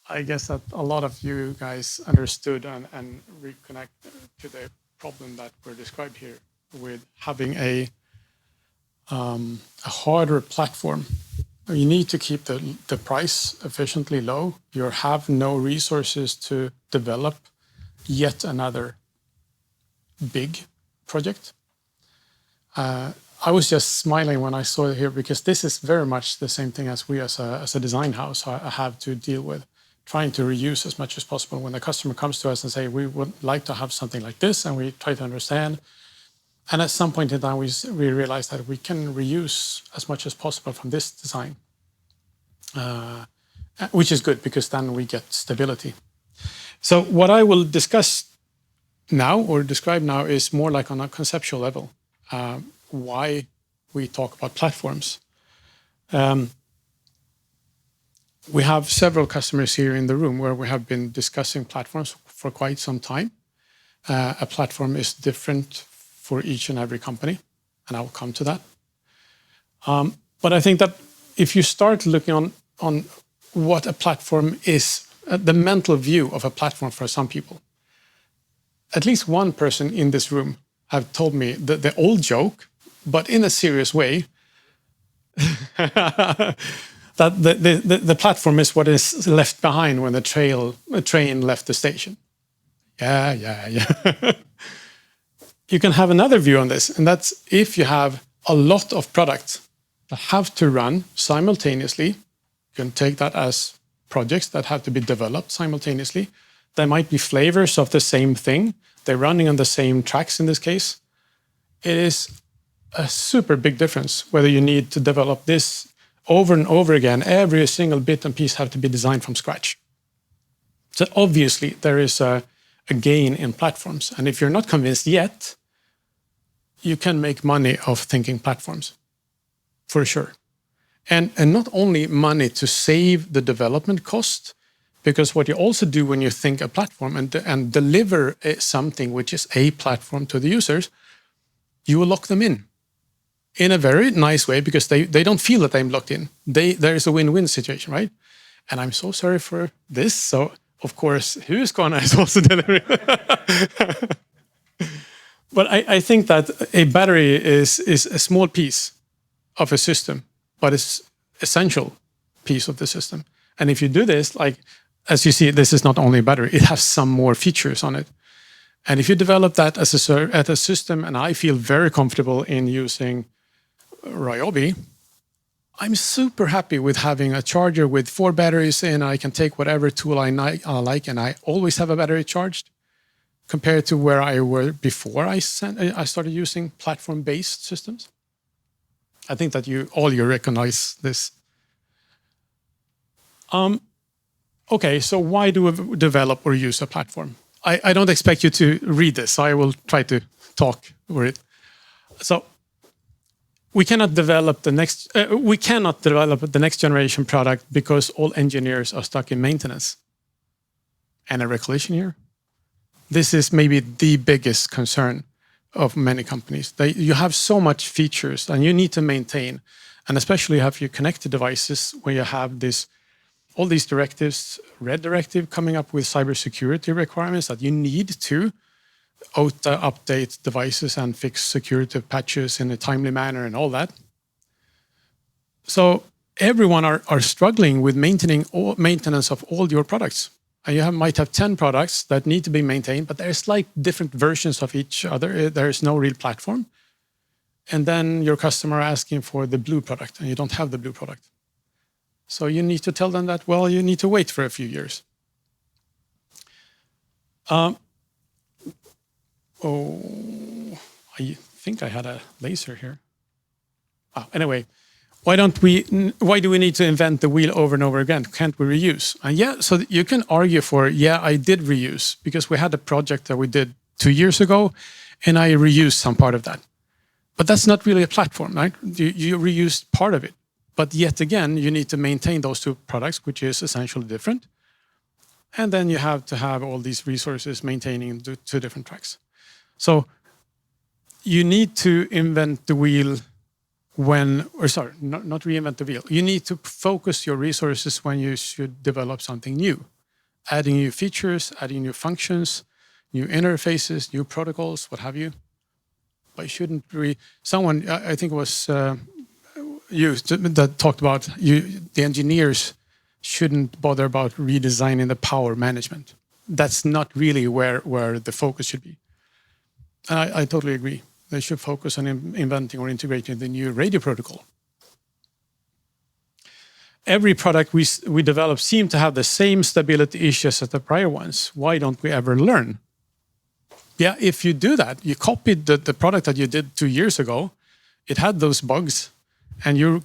I guess that a lot of you guys understood and reconnect to the problem that we're described here with having a harder platform. You need to keep the price efficiently low. You have no resources to develop yet another big project. I was just smiling when I saw it here because this is very much the same thing as we as a design house have to deal with, trying to reuse as much as possible. When the customer comes to us and say, we would like to have something like this, and we try to understand. And at some point in time, we realized that we can reuse as much as possible from this design, which is good because then we get stability. So what I will discuss now or describe now is more like on a conceptual level, why we talk about platforms. We have several customers here in the room where we have been discussing platforms for quite some time. A platform is different for each and every company, and I will come to that. But I think that if you start looking on what a platform is, the mental view of a platform for some people, at least one person in this room have told me the old joke, but in a serious way, that the platform is what is left behind when the train left the station. Yeah. You can have another view on this, and that's if you have a lot of products that have to run simultaneously, you can take that as projects that have to be developed simultaneously. There might be flavors of the same thing. They're running on the same tracks in this case. It is a super big difference whether you need to develop this over and over again. Every single bit and piece have to be designed from scratch. So obviously there is a gain in platforms. And if you're not convinced yet, you can make money of thinking platforms, for sure. And not only money to save the development cost, because what you also do when you think a platform and deliver something which is a platform to the users, you will lock them in a very nice way because they don't feel that I'm locked in. There is a win-win situation, right? And I'm so sorry for this. So, of course, Husqvarna is also delivering. But I think that a battery is a small piece of a system, but it's essential piece of the system. And if you do this, like, as you see, this is not only a battery, it has some more features on it. And if you develop that as a system, and I feel very comfortable in using Ryobi, I'm super happy with having a charger with 4 batteries in. I can take whatever tool I like, and I always have a battery charged, compared to where I were before I started using platform-based systems. I think that you recognize this. Okay, so why do we develop or use a platform? I don't expect you to read this, so I will try to talk over it. So we cannot develop the next generation product because all engineers are stuck in maintenance. And a recollection here. This is maybe the biggest concern of many companies. You have so much features and you need to maintain, and especially have your connected devices where you have all these directives, Red Directive coming up with cybersecurity requirements that you need to update devices and fix security patches in a timely manner and all that. So everyone are struggling with maintenance of all your products. And you might have 10 products that need to be maintained, but there's like different versions of each other. There is no real platform. And then your customer asking for the blue product, and you don't have the blue product. So you need to tell them that, well, you need to wait for a few years. I think I had a laser here. Anyway. Why do we need to invent the wheel over and over again? Can't we reuse? And so you can argue for, I did reuse because we had a project that we did 2 years ago and I reused some part of that. But that's not really a platform, right? You reused part of it. But yet again, you need to maintain those 2 products, which is essentially different. And then you have to have all these resources maintaining the 2 different tracks. So you need to invent the wheel not reinvent the wheel. You need to focus your resources when you should develop something new. adding new features, adding new functions, new interfaces, new protocols, what have you. But you shouldn't someone, I think it was you that talked about the engineers shouldn't bother about redesigning the power management. That's not really where the focus should be. And I totally agree. They should focus on inventing or integrating the new radio protocol. Every product we develop seems to have the same stability issues as the prior ones. Why don't we ever learn? Yeah, if you do that, you copied the product that you did 2 years ago. It had those bugs, and you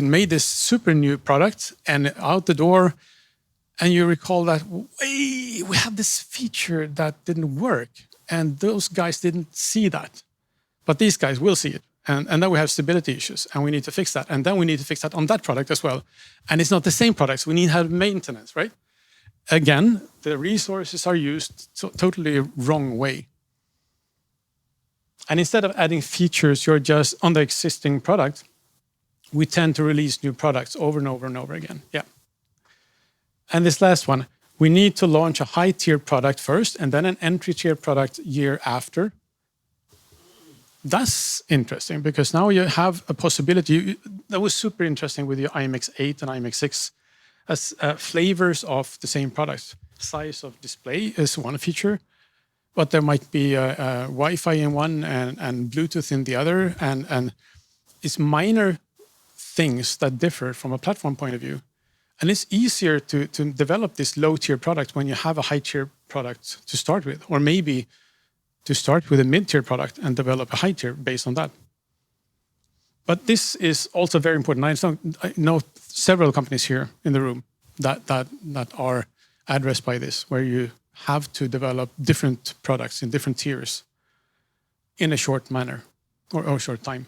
made this super new product, and out the door, and you recall that, hey, we have this feature that didn't work, and those guys didn't see that. But these guys will see it. And then we have stability issues, and we need to fix that. And then we need to fix that on that product as well. And it's not the same products. We need to have maintenance, right? Again, the resources are used totally wrong way. And instead of adding features, you're just on the existing product, we tend to release new products over and over and over again. Yeah. And this last one, we need to launch a high-tier product first, and then an entry-tier product year after. That's interesting because now you have a possibility. That was super interesting with your IMX8 and IMX6 as flavors of the same product. Size of display is one feature, but there might be Wi-Fi in one and Bluetooth in the other, and it's minor things that differ from a platform point of view. And it's easier to develop this low-tier product when you have a high-tier product to start with, or maybe to start with a mid-tier product and develop a high tier based on that. But this is also very important. I know several companies here in the room that are addressed by this, where you have to develop different products in different tiers in a short manner or short time.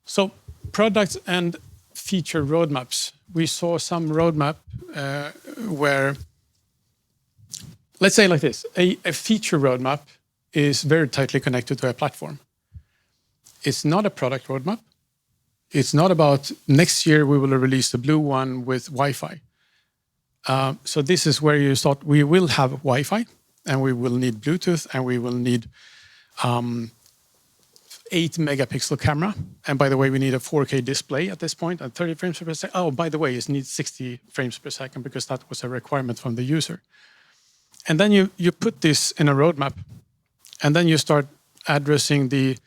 So product and feature roadmaps. We saw some roadmap where, let's say like this, a feature roadmap is very tightly connected to a platform. It's not a product roadmap. It's not about next year we will release the blue one with Wi-Fi. So this is where you start. We will have Wi-Fi, and we will need Bluetooth, and we will need 8-megapixel camera. And by the way, we need a 4K display at this point at 30 frames per second. Oh, by the way, it needs 60 frames per second because that was a requirement from the user. And then you put this in a roadmap, and then you start addressing the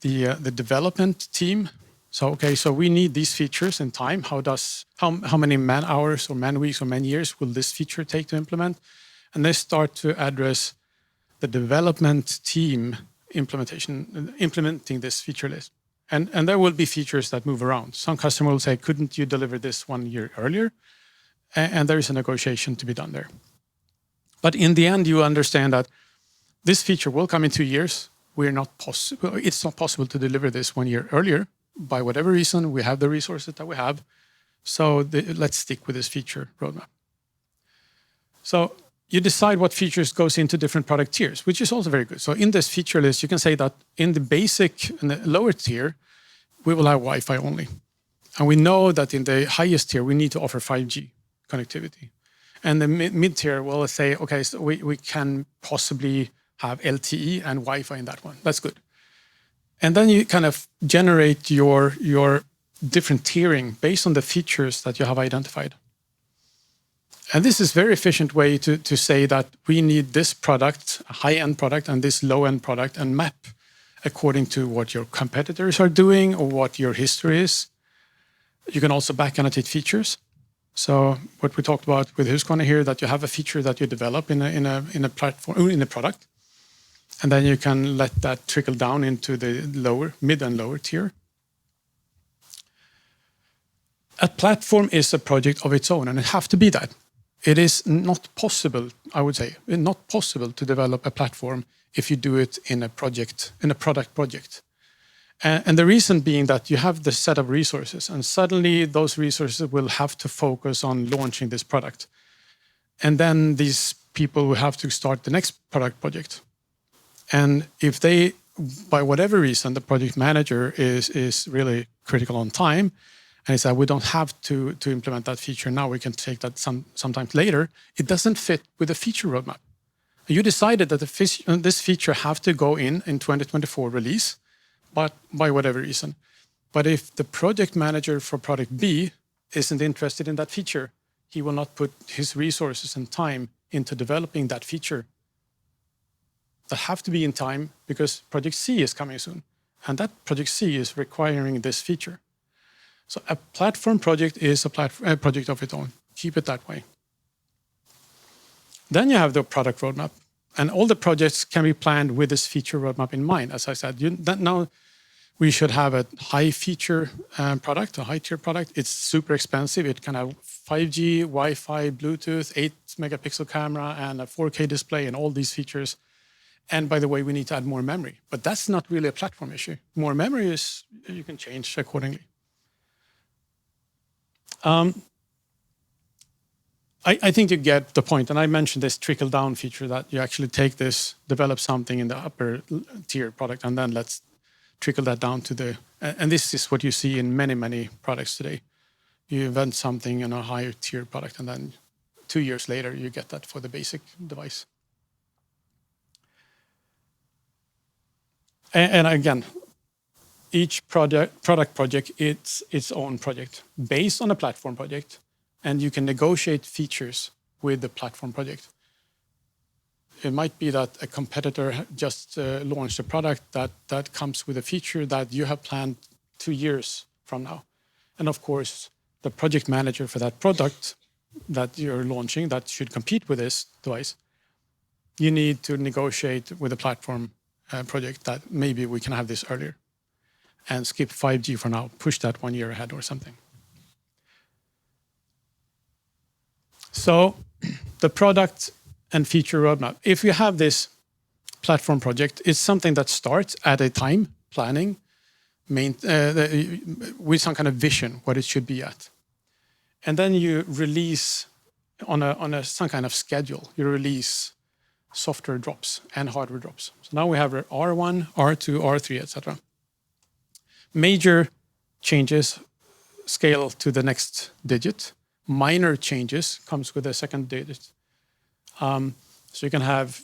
development team. So okay, so we need these features in time. How many man hours or man weeks or man years will this feature take to implement? And they start to address the development team implementing this feature list. And there will be features that move around. Some customer will say, couldn't you deliver this 1 year earlier? And there is a negotiation to be done there. But in the end, you understand that this feature will come in 2 years. It's not possible to deliver this 1 year earlier. By whatever reason, we have the resources that we have. So let's stick with this feature roadmap. So you decide what features goes into different product tiers, which is also very good. So in this feature list, you can say that in the basic and the lower tier, we will have Wi-Fi only. And we know that in the highest tier, we need to offer 5G connectivity. And the mid-tier will say, okay, so we can possibly have LTE and Wi-Fi in that one. That's good. And then you kind of generate your different tiering based on the features that you have identified. And this is a very efficient way to say that we need this product, a high-end product, and this low-end product, and map according to what your competitors are doing or what your history is. You can also back annotate features. So what we talked about with Husqvarna here, that you have a feature that you develop in a platform or in a product, and then you can let that trickle down into the mid and lower tier. A platform is a project of its own, and it has to be that. It is not possible, I would say, not possible to develop a platform if you do it in a project, in a product project. And the reason being that you have the set of resources, and suddenly those resources will have to focus on launching this product. And then these people will have to start the next product project. And if they, by whatever reason, the project manager is really critical on time, and he said, we don't have to implement that feature now. We can take that sometimes later. It doesn't fit with the feature roadmap. You decided that this feature have to go in 2024 release, but by whatever reason. But if the project manager for product B isn't interested in that feature, he will not put his resources and time into developing that feature. That have to be in time because project C is coming soon. And that project C is requiring this feature. So a platform project is a project of its own. Keep it that way. Then you have the product roadmap. And all the projects can be planned with this feature roadmap in mind. As I said, now we should have a high feature product, a high tier product. It's super expensive. It can have 5G, Wi-Fi, Bluetooth, 8 megapixel camera, and a 4K display, and all these features. And by the way, we need to add more memory. But that's not really a platform issue. More memory is, you can change accordingly. I think you get the point. And I mentioned this trickle-down feature that you actually take this, develop something in the upper tier product, and then let's trickle that down to the... And this is what you see in many, many products today. You invent something in a higher tier product, and then 2 years later, you get that for the basic device. And again, each product project, it's its own project based on a platform project, and you can negotiate features with the platform project. It might be that a competitor just launched a product that comes with a feature that you have planned 2 years from now. And of course, the project manager for that product that you're launching that should compete with this device, you need to negotiate with the platform project that maybe we can have this earlier and skip 5G for now, push that 1 year ahead or something. So the product and feature roadmap. If you have this platform project, it's something that starts at a time planning with some kind of vision, what it should be at. And then you release on some kind of schedule. You release software drops and hardware drops. So now we have R1, R2, R3, etc. Major changes scale to the next digit. Minor changes comes with a second digit. So you can have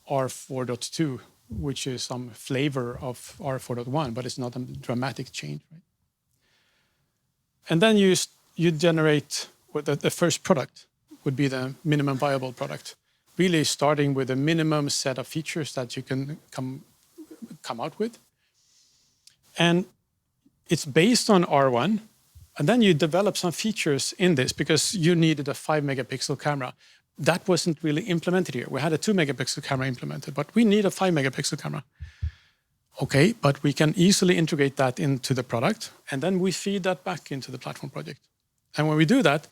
R4.2, which is some flavor of R4.1, but it's not a dramatic change. Right? And then you generate the first product would be the minimum viable product. Really starting with a minimum set of features that you can come out with. And it's based on R1. And then you develop some features in this because you needed a 5 megapixel camera. That wasn't really implemented here. We had a 2 megapixel camera implemented, but we need a 5 megapixel camera. Okay, but we can easily integrate that into the product, and then we feed that back into the platform project. And when we do that,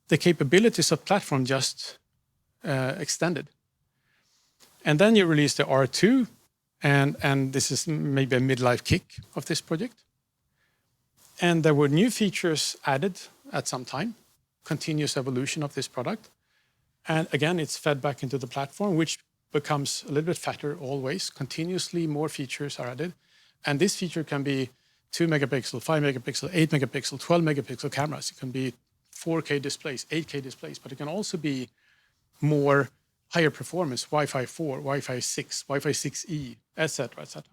the capabilities of platform just extended. And then you release the R2, and this is maybe a midlife kick of this project. And there were new features added at some time, continuous evolution of this product. And again, it's fed back into the platform, which becomes a little bit fatter always. Continuously more features are added. And this feature can be 2 megapixel, 5 megapixel, 8 megapixel, 12 megapixel cameras. It can be 4K displays, 8K displays, but it can also be more higher performance, Wi-Fi 4, Wi-Fi 6, Wi-Fi 6E, etc., etc.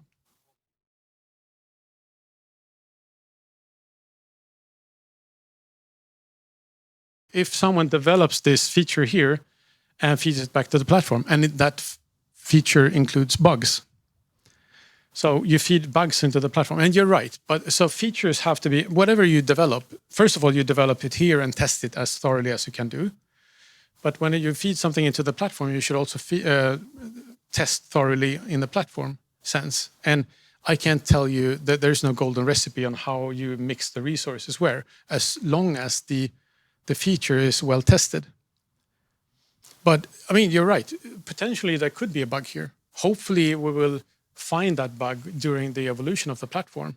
If someone develops this feature here and feeds it back to the platform, and that feature includes bugs. So you feed bugs into the platform, and you're right. But so features have to be, whatever you develop, first of all, you develop it here and test it as thoroughly as you can do. But when you feed something into the platform, you should also test thoroughly in the platform sense. And I can't tell you that there's no golden recipe on how you mix the resources where, as long as the feature is well tested. But I mean, you're right. Potentially there could be a bug here. Hopefully we will find that bug during the evolution of the platform.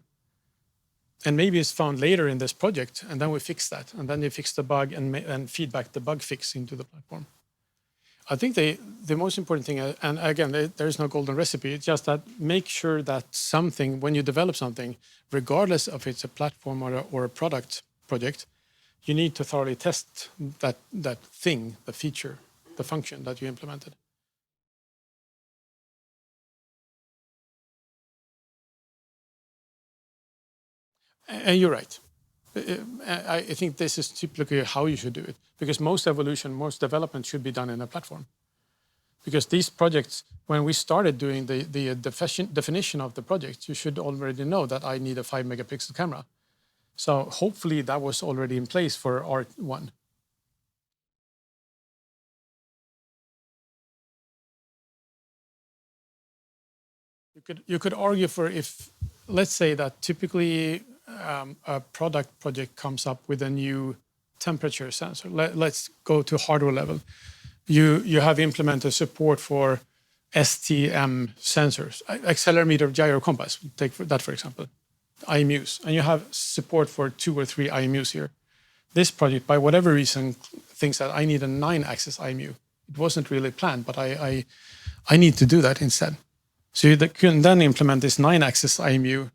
And maybe it's found later in this project, and then we fix that. And then you fix the bug and feed back the bug fix into the platform. I think the most important thing, and again, there's no golden recipe, it's just that make sure that something, when you develop something, regardless of it's a platform or a product, project, you need to thoroughly test that thing, the feature, the function that you implemented. And you're right. I think this is typically how you should do it, because most evolution, most development should be done in a platform. Because these projects, when we started doing the definition of the project, you should already know that I need a 5 megapixel camera. So hopefully that was already in place for R1. You could argue for, if, let's say that typically a product project comes up with a new temperature sensor. Let's go to hardware level. You have implemented support for STM sensors, accelerometer, gyro, compass. Take that for example, IMUs, and you have support for 2 or 3 IMUs here. This project, by whatever reason, thinks that I need a 9-axis IMU. It wasn't really planned, but I need to do that instead. So you can then implement this 9-axis IMU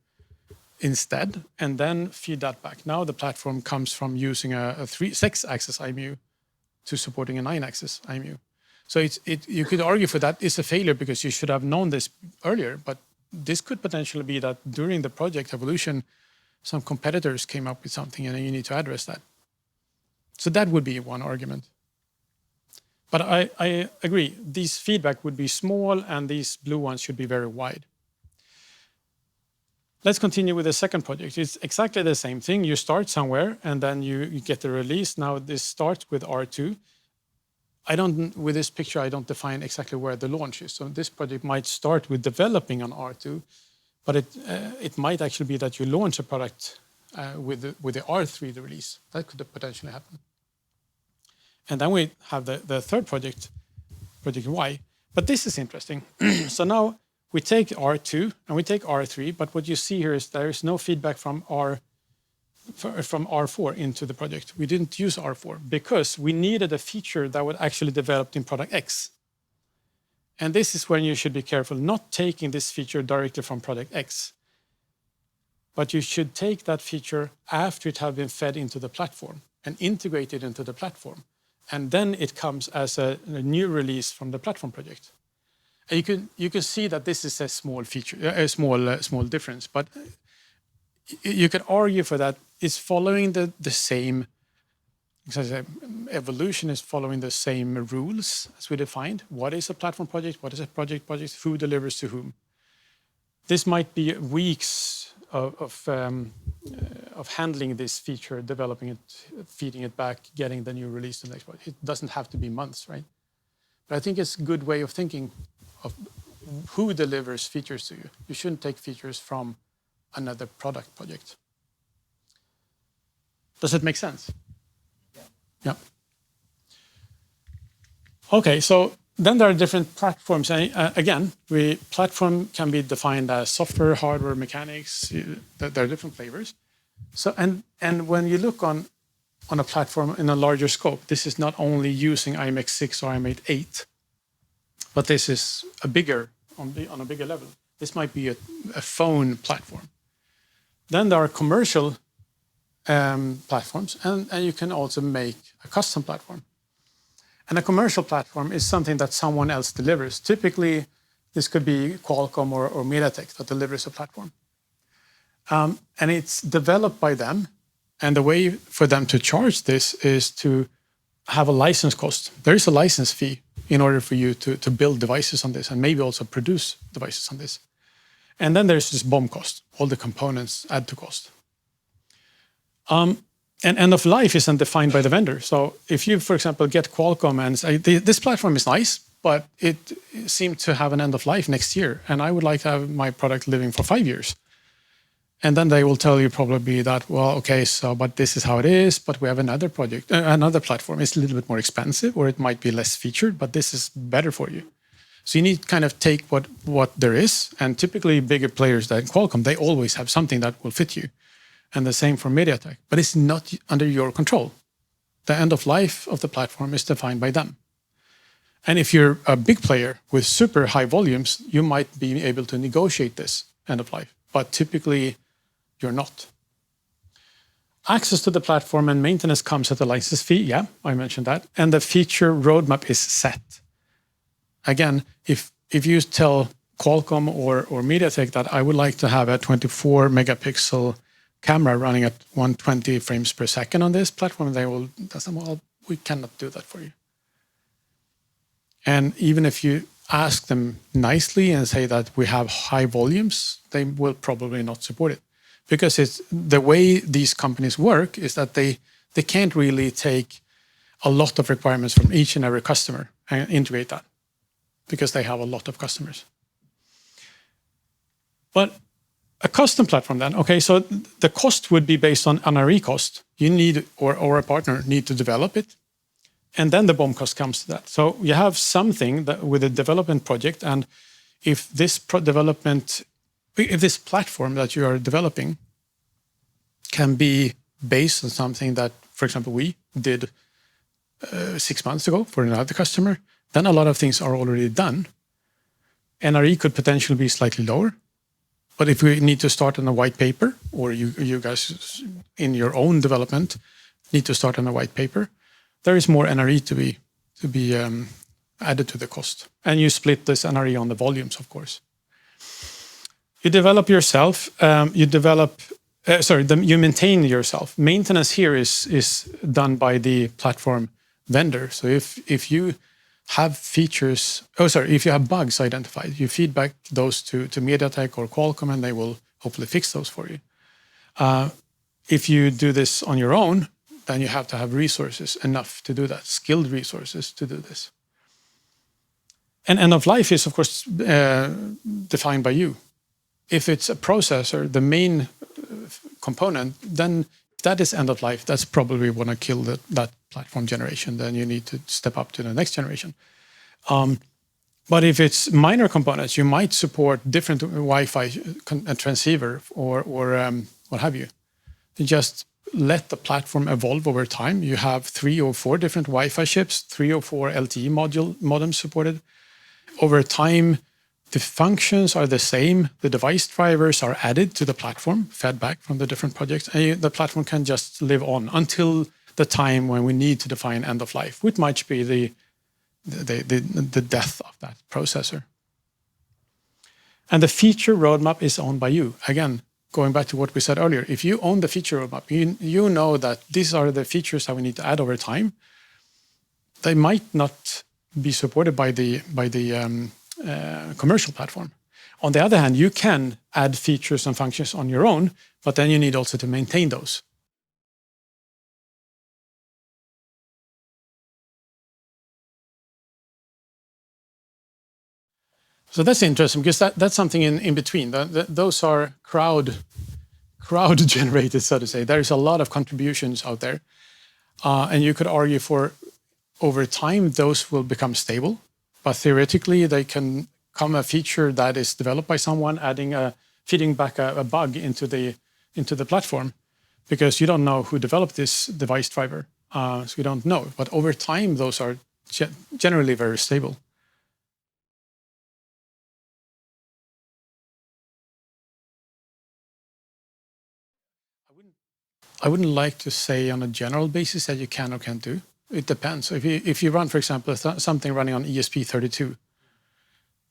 instead, and then feed that back. Now the platform comes from using a 6-axis IMU to supporting a 9-axis IMU. So you could argue for that is a failure because you should have known this earlier, but this could potentially be that during the project evolution, some competitors came up with something and you need to address that. So that would be one argument. But I agree, these feedback would be small and these blue ones should be very wide. Let's continue with the second project. It's exactly the same thing. You start somewhere and then you get the release. Now this starts with R2. With this picture, I don't define exactly where the launch is. So this project might start with developing on R2, but it might actually be that you launch a product with the R3 release. That could potentially happen. And then we have the third project, Project Y. But this is interesting. So now we take R2 and we take R3, but what you see here is there is no feedback from R4 into the project. We didn't use R4 because we needed a feature that would actually develop in product X. And this is when you should be careful, not taking this feature directly from product X, but you should take that feature after it has been fed into the platform and integrate it into the platform. And then it comes as a new release from the platform project. And you can see that this is a small feature, a small difference, but you could argue for that it's following the same evolution, is following the same rules as we defined. What is a platform project? What is a project? Who delivers to whom? This might be weeks of handling this feature, developing it, feeding it back, getting the new release to the next project. It doesn't have to be months, right? But I think it's a good way of thinking of who delivers features to you. You shouldn't take features from another product project. Does it make sense? Yeah. Okay, so then there are different platforms. Again, platform can be defined as software, hardware, mechanics. There are different flavors. So and when you look on a platform in a larger scope, this is not only using IMX6 or IM8, but this is on a bigger level. This might be a phone platform. Then there are commercial platforms, and you can also make a custom platform. And a commercial platform is something that someone else delivers. Typically, this could be Qualcomm or MediaTek that delivers a platform. And it's developed by them. And the way for them to charge this is to have a license cost. There is a license fee in order for you to build devices on this and maybe also produce devices on this. And then there's this BOM cost. All the components add to cost. And end of life isn't defined by the vendor. So if you, for example, get Qualcomm and say, this platform is nice, but it seemed to have an end of life next year, and I would like to have my product living for 5 years. And then they will tell you probably that, well, okay, so, but this is how it is, but we have another project, another platform. It's a little bit more expensive, or it might be less featured, but this is better for you. So you need to kind of take what there is, and typically bigger players than Qualcomm, they always have something that will fit you. And the same for MediaTek, but it's not under your control. The end of life of the platform is defined by them. And if you're a big player with super high volumes, you might be able to negotiate this end of life, but typically you're not. Access to the platform and maintenance comes at a license fee. Yeah, I mentioned that. And the feature roadmap is set. Again, if you tell Qualcomm or MediaTek that I would like to have a 24 megapixel camera running at 120 frames per second on this platform, they will say, well, we cannot do that for you. And even if you ask them nicely and say that we have high volumes, they will probably not support it. Because it's the way these companies work is that they can't really take a lot of requirements from each and every customer and integrate that, because they have a lot of customers. But a custom platform then, okay, so the cost would be based on NRE cost. You need, or a partner need to develop it. And then the BOM cost comes to that. So you have something that with a development project, and if this if this platform that you are developing can be based on something that, for example, we did 6 months ago for another customer, then a lot of things are already done. NRE could potentially be slightly lower. But if we need to start on a white paper, or you guys in your own development need to start on a white paper, there is more NRE to be added to the cost. And you split this NRE on the volumes, of course. You develop yourself. You maintain yourself. Maintenance here is done by the platform vendor. So if you have features, if you have bugs identified, you feedback those to MediaTek or Qualcomm, and they will hopefully fix those for you. If you do this on your own, then you have to have resources enough to do that, skilled resources to do this. And end of life is, of course, defined by you. If it's a processor, the main component, then that is end of life. That's probably want to kill that platform generation. Then you need to step up to the next generation. But if it's minor components, you might support different Wi-Fi transceiver or what have you. You just let the platform evolve over time. You have 3 or 4 different Wi-Fi chips, 3 or 4 LTE modems supported. Over time, the functions are the same. The device drivers are added to the platform, fed back from the different projects. And the platform can just live on until the time when we need to define end of life, which might be the death of that processor. And the feature roadmap is owned by you. Again, going back to what we said earlier, if you own the feature roadmap, you know that these are the features that we need to add over time. They might not be supported by the commercial platform. On the other hand, you can add features and functions on your own, but then you need also to maintain those. So that's interesting, because that's something in between. Those are crowd generated, so to say. There is a lot of contributions out there. And you could argue for over time, those will become stable. But theoretically, they can come a feature that is developed by someone, feeding back a bug into the platform, because you don't know who developed this device driver. So you don't know. But over time, those are generally very stable. I wouldn't like to say on a general basis that you can or can't do. It depends. So if you run, for example, something running on ESP32,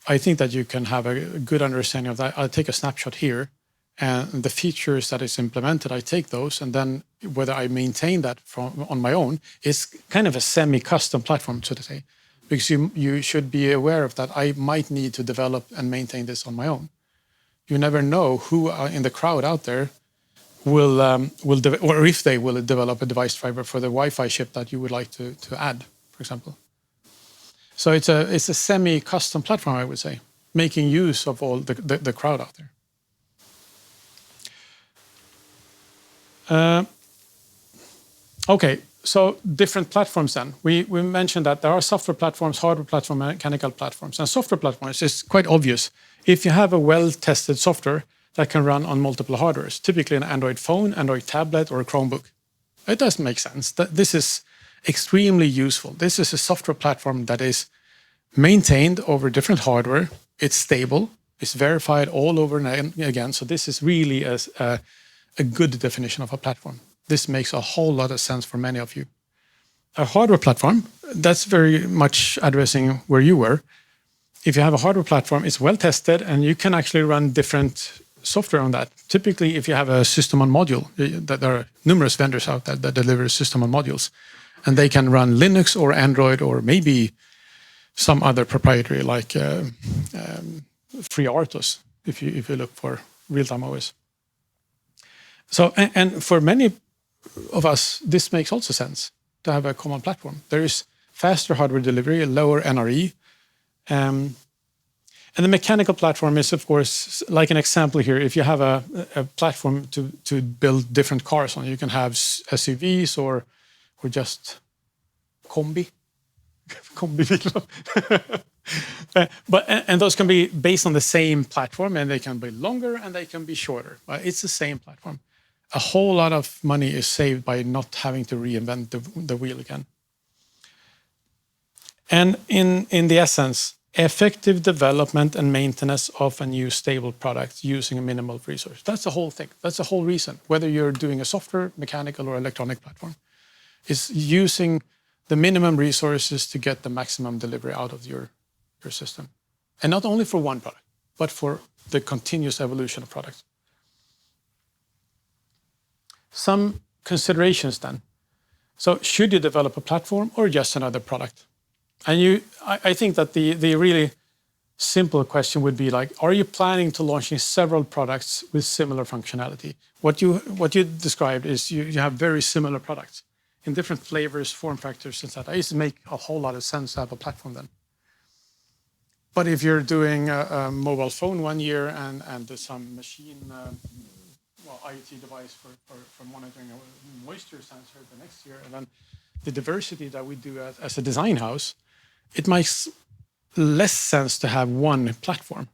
I think that you can have a good understanding of that. I'll take a snapshot here, and the features that is implemented, I take those, and then whether I maintain that on my own is kind of a semi-custom platform, so to say, because you should be aware of that. I might need to develop and maintain this on my own. You never know who in the crowd out there will or if they will develop a device driver for the Wi-Fi chip that you would like to add, for example. So it's a semi-custom platform, I would say, making use of all the crowd out there. Okay, so different platforms then. We mentioned that there are software platforms, hardware platforms, mechanical platforms. And software platforms is quite obvious. If you have a well-tested software that can run on multiple hardwares, typically an Android phone, Android tablet, or a Chromebook. It does make sense. This is extremely useful. This is a software platform that is maintained over different hardware. It's stable. It's verified all over and again. So this is really a good definition of a platform. this makes a whole lot of sense for many of you. A hardware platform, that's very much addressing where you were. If you have a hardware platform, it's well tested and you can actually run different software on that. Typically, if you have a system on module, there are numerous vendors out there that deliver system on modules, and they can run Linux or Android or maybe some other proprietary like FreeRTOS, if you look for real-time OS. So, and for many of us, this makes also sense to have a common platform. There is faster hardware delivery, lower NRE. And the mechanical platform is, of course, like an example here. If you have a platform to build different cars on, you can have SUVs or just kombi bilar. And those can be based on the same platform, and they can be longer and they can be shorter. But it's the same platform. A whole lot of money is saved by not having to reinvent the wheel again. And in the essence, effective development and maintenance of a new stable product using a minimal resource. That's the whole thing. That's the whole reason. Whether you're doing a software, mechanical, or electronic platform, is using the minimum resources to get the maximum delivery out of your system. And not only for one product, but for the continuous evolution of products. Some considerations then. So should you develop a platform or just another product? And I think that the really simple question would be like, are you planning to launching several products with similar functionality? What you described is you have very similar products in different flavors, form factors, etc. It used to make a whole lot of sense to have a platform then. But if you're doing a mobile phone one year and some machine IoT device for monitoring a moisture sensor the next year, and then the diversity that we do as a design house, it makes less sense to have one platform.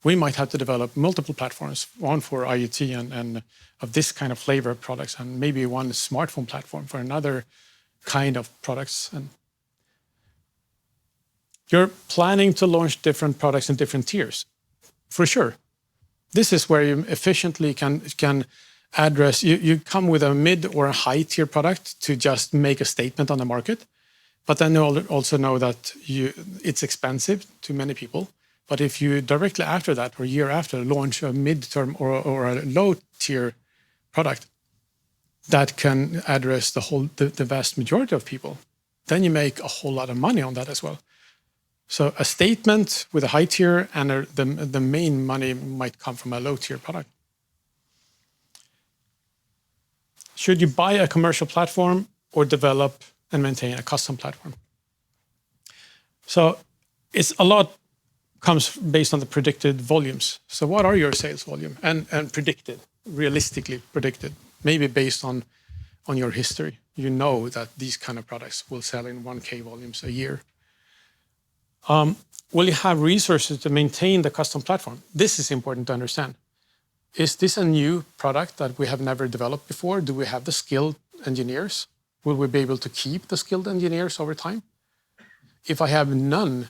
We might have to develop multiple platforms, one for IoT and of this kind of flavor of products, and maybe one smartphone platform for another kind of products. And you're planning to launch different products in different tiers, for sure. This is where you efficiently can address, you come with a mid or a high tier product to just make a statement on the market, but then you also know that it's expensive to many people. But if you directly after that or year after launch a mid-term or a low tier product that can address the vast majority of people, then you make a whole lot of money on that as well. So a statement with a high tier and the main money might come from a low tier product. Should you buy a commercial platform or develop and maintain a custom platform? So it's a lot comes based on the predicted volumes. So what are your sales volume and predicted, realistically predicted, maybe based on your history? You know that these kind of products will sell in 1K volumes a year. Will you have resources to maintain the custom platform? This is important to understand. Is this a new product that we have never developed before? Do we have the skilled engineers? Will we be able to keep the skilled engineers over time? If I have none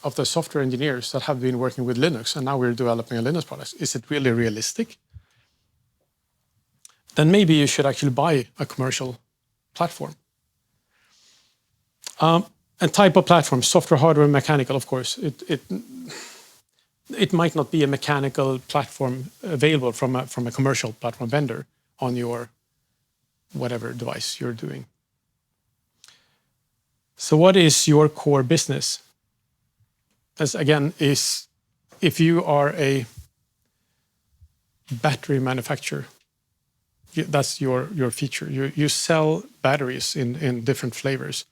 of the software engineers that have been working with Linux and now we're developing a Linux product, is it really realistic? Then maybe you should actually buy a commercial platform. And type of platform, software, hardware, mechanical, of course. It might not be a mechanical platform available from a commercial platform vendor on your whatever device you're doing. So what is your core business? As again, is if you are a battery manufacturer, that's your feature. You sell batteries in different flavors.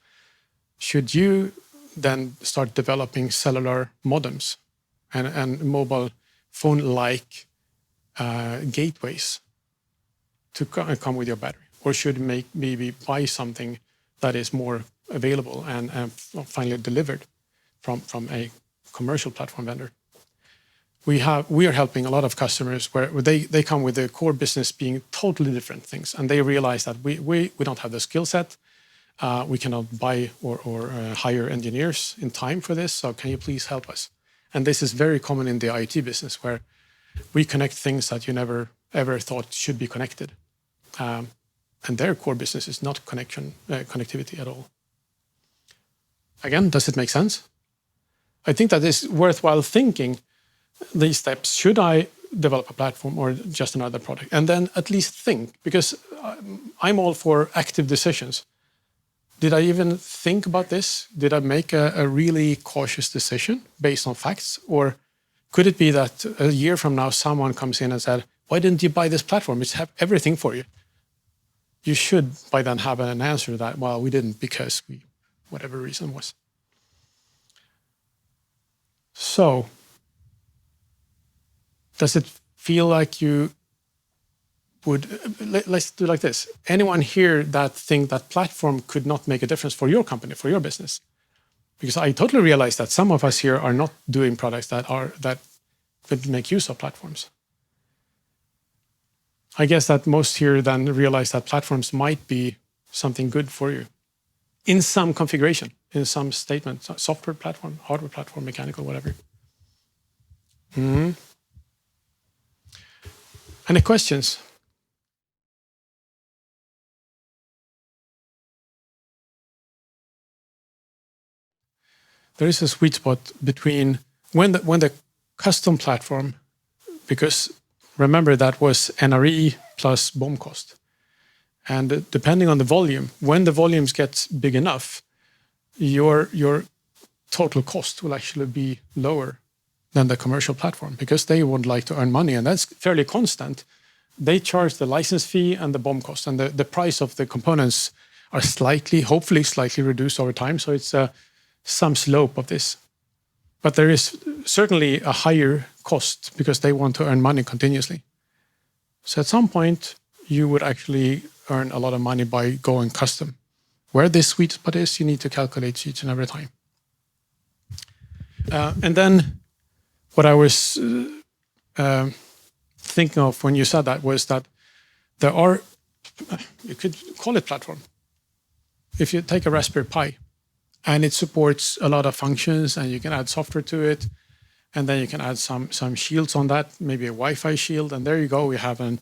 Should you then start developing cellular modems and mobile phone-like gateways to come with your battery? Or should you maybe buy something that is more available and finally delivered from a commercial platform vendor? We are helping a lot of customers where they come with their core business being totally different things, and they realize that we don't have the skill set. We cannot buy or hire engineers in time for this, so can you please help us? And this is very common in the IoT business, where we connect things that you never ever thought should be connected. and their core business is not connectivity at all. Again, does it make sense? I think that it's worthwhile thinking these steps. Should I develop a platform or just another product? And then at least think, because I'm all for active decisions. Did I even think about this? Did I make a really cautious decision based on facts? Or could it be that a year from now, someone comes in and said, why didn't you buy this platform? It's have everything for you. You should by then have an answer to that. Well, we didn't because whatever reason was. So, does it feel like you would, let's do like this. Anyone here that think that platform could not make a difference for your company, for your business? Because I totally realize that some of us here are not doing products that could make use of platforms. I guess that most here then realize that platforms might be something good for you in some configuration, in some statement, software platform, hardware platform, mechanical, whatever. Any questions? There is a sweet spot between when the custom platform, because remember that was NRE plus BOM cost. And depending on the volume, when the volumes get big enough, your total cost will actually be lower than the commercial platform because they would like to earn money, and that's fairly constant. They charge the license fee and the BOM cost, and the price of the components are hopefully slightly reduced over time. So it's some slope of this. But there is certainly a higher cost because they want to earn money continuously. So at some point, you would actually earn a lot of money by going custom. Where this sweet spot is, you need to calculate each and every time. And then what I was thinking of when you said that was that there are, you could call it platform. If you take a Raspberry Pi and it supports a lot of functions and you can add software to it, and then you can add some shields on that, maybe a Wi-Fi shield, and there you go. You have a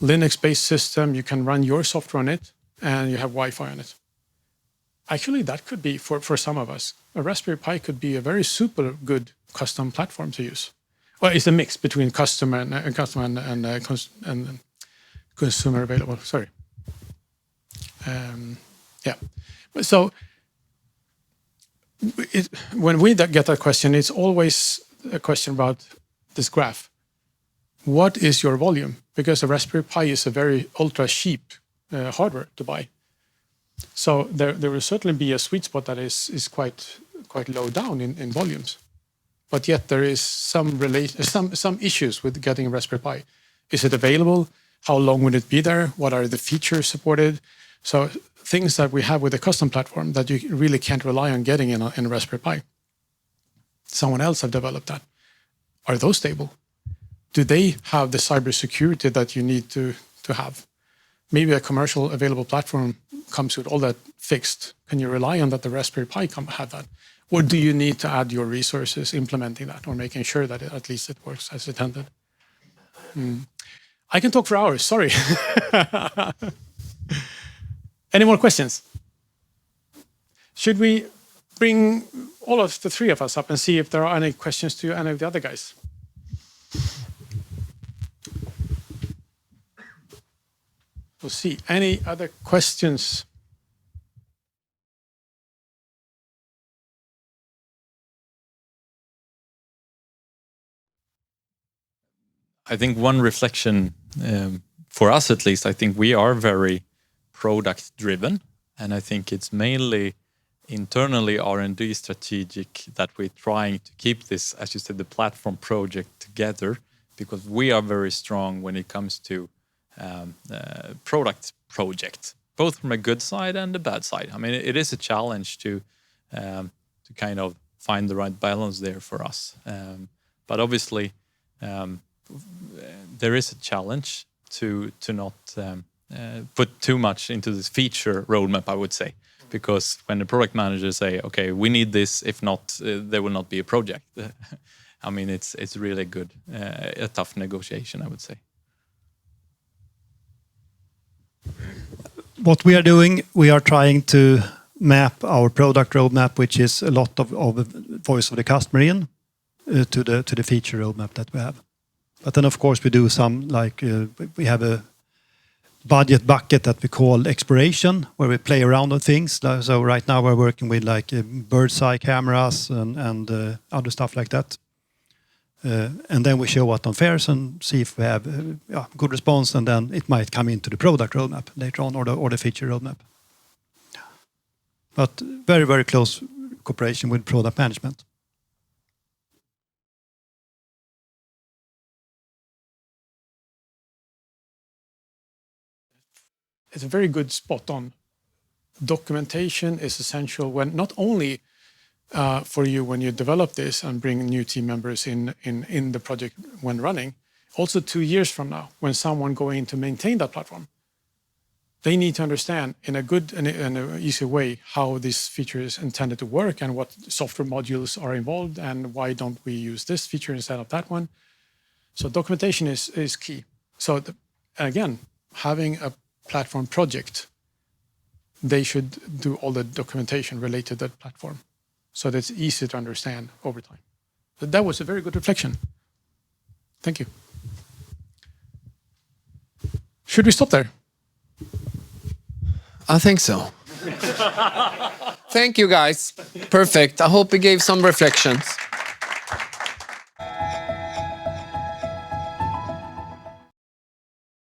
Linux-based system. You can run your software on it, and you have Wi-Fi on it. Actually, that could be, for some of us, a Raspberry Pi could be a very super good custom platform to use. Well, it's a mix between custom and consumer available. Sorry. Yeah. So when we get that question, it's always a question about this graph. What is your volume? Because a Raspberry Pi is a very ultra cheap hardware to buy. So there will certainly be a sweet spot that is quite low down in volumes. But yet there is some issues with getting a Raspberry Pi. Is it available? How long would it be there? What are the features supported? So things that we have with a custom platform that you really can't rely on getting in a Raspberry Pi. Someone else have developed that. Are those stable? Do they have the cybersecurity that you need to have? Maybe a commercial available platform comes with all that fixed. Can you rely on that the Raspberry Pi have that? Or do you need to add your resources implementing that or making sure that at least it works as intended? I can talk for hours, sorry. Any more questions? Should we bring all of the three of us up and see if there are any questions to any of the other guys? We'll see. Any other questions? I think one reflection, for us at least, I think we are very product driven, and I think it's mainly internally R&D strategic that we're trying to keep this, as you said, the platform project together, because we are very strong when it comes to product project, both from a good side and a bad side. I mean, it is a challenge to kind of find the right balance there for us. But obviously, there is a challenge to not put too much into this feature roadmap, I would say, because when the product managers say, okay, we need this, if not, there will not be a project. I mean, it's really good, a tough negotiation, I would say. What we are doing, we are trying to map our product roadmap, which is a lot of voice of the customer in, to the feature roadmap that we have. But then, of course, we do some, like, we have a budget bucket that we call exploration, where we play around on things. So right now we're working with, like, bird's eye cameras and other stuff like that. And then we show what on fairs and see if we have good response, and then it might come into the product roadmap later on, or the feature roadmap. But very, very close cooperation with product management. It's a very good spot on. Documentation is essential when not only for you when you develop this and bring new team members in the project when running, also 2 years from now, when someone going to maintain that platform, they need to understand in a good and a easy way how this feature is intended to work and what software modules are involved and why don't we use this feature instead of that one. So documentation is key. So again, having a platform project, they should do all the documentation related to that platform, so that it's easy to understand over time. But that was a very good reflection. Thank you. Should we stop there? I think so. Thank you, guys. Perfect. I hope it gave some reflections.